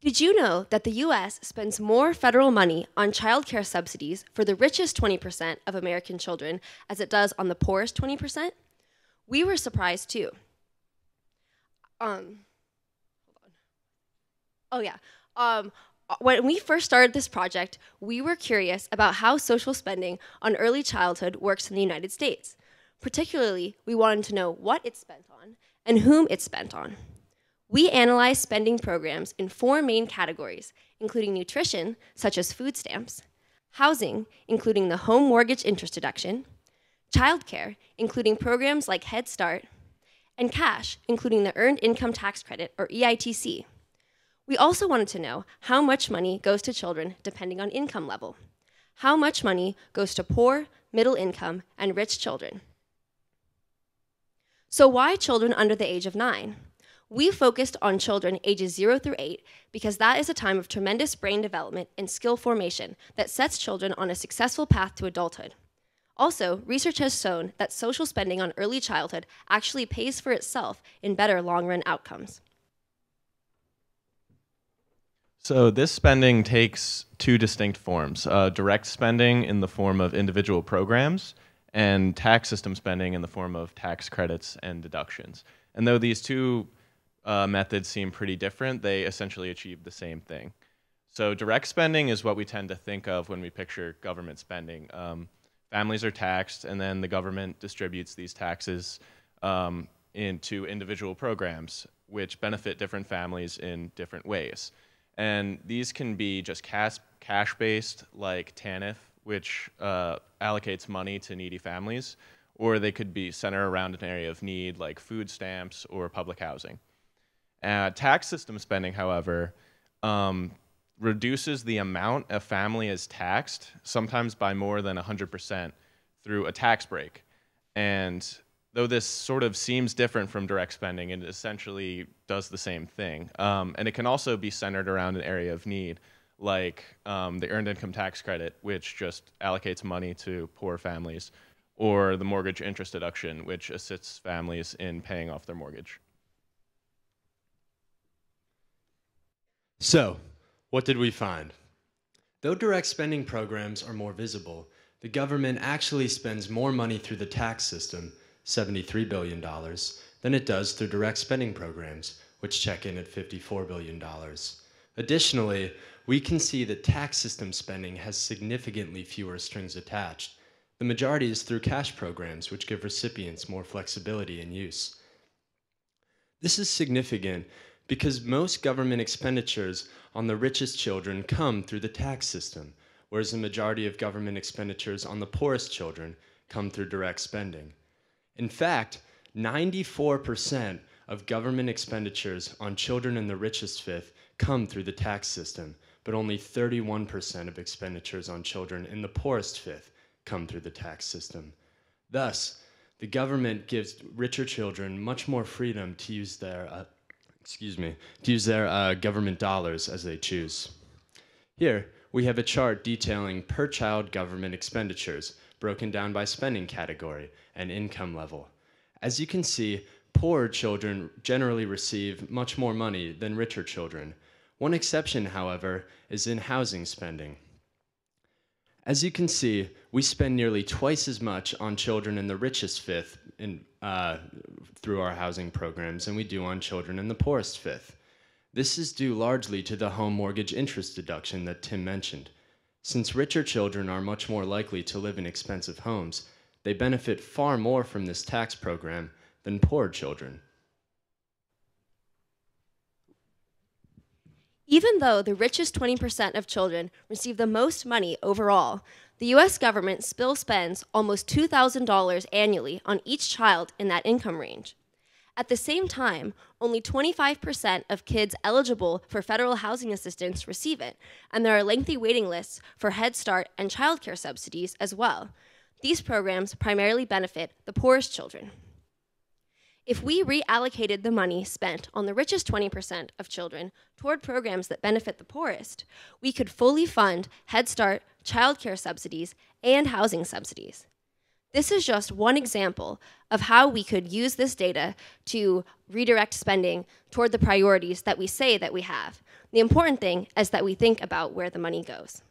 Did you know that the U.S. spends more federal money on childcare subsidies for the richest 20% of American children as it does on the poorest 20%? We were surprised too. Hold on. Oh yeah. When we first started this project, we were curious about how social spending on early childhood works in the United States. Particularly, we wanted to know what it's spent on and whom it's spent on. We analyzed spending programs in 4 main categories, including nutrition, such as food stamps, housing, including the home mortgage interest deduction, childcare, including programs like Head Start, and cash, including the Earned Income Tax Credit, or EITC. We also wanted to know how much money goes to children depending on income level. How much money goes to poor, middle income, and rich children. So why children under the age of 9? We focused on children ages 0 through 8 because that is a time of tremendous brain development and skill formation that sets children on a successful path to adulthood. Also, research has shown that social spending on early childhood actually pays for itself in better long-run outcomes. So this spending takes 2 distinct forms, direct spending in the form of individual programs and tax system spending in the form of tax credits and deductions. And though these 2 methods seem pretty different, they essentially achieve the same thing. So direct spending is what we tend to think of when we picture government spending. Families are taxed, and then the government distributes these taxes into individual programs, which benefit different families in different ways. And these can be just cash-based, like TANF, which allocates money to needy families, or they could be centered around an area of need, like food stamps or public housing. Tax system spending, however, reduces the amount a family is taxed, sometimes by more than 100%, through a tax break. And though this sort of seems different from direct spending, it essentially does the same thing. And it can also be centered around an area of need, like the Earned Income Tax Credit, which just allocates money to poor families, or the mortgage interest deduction, which assists families in paying off their mortgage. So, what did we find? Though direct spending programs are more visible, the government actually spends more money through the tax system, $73 billion, than it does through direct spending programs, which check in at $54 billion. Additionally, we can see that tax system spending has significantly fewer strings attached. The majority is through cash programs, which give recipients more flexibility in use. This is significant because most government expenditures on the richest children come through the tax system, whereas the majority of government expenditures on the poorest children come through direct spending. In fact, 94% of government expenditures on children in the richest fifth come through the tax system, but only 31% of expenditures on children in the poorest fifth come through the tax system. Thus, the government gives richer children much more freedom to use their government dollars as they choose. Here, we have a chart detailing per-child government expenditures, broken down by spending category and income level. As you can see, poorer children generally receive much more money than richer children. One exception, however, is in housing spending. As you can see, we spend nearly twice as much on children in the richest fifth through our housing programs than we do on children in the poorest fifth. This is due largely to the home mortgage interest deduction that Tim mentioned. Since richer children are much more likely to live in expensive homes, they benefit far more from this tax program than poor children. Even though the richest 20% of children receive the most money overall, the U.S. government still spends almost $2,000 annually on each child in that income range. At the same time, only 25% of kids eligible for federal housing assistance receive it, and there are lengthy waiting lists for Head Start and childcare subsidies as well. These programs primarily benefit the poorest children. If we reallocated the money spent on the richest 20% of children toward programs that benefit the poorest, we could fully fund Head Start, childcare subsidies, and housing subsidies. This is just one example of how we could use this data to redirect spending toward the priorities that we say that we have. The important thing is that we think about where the money goes.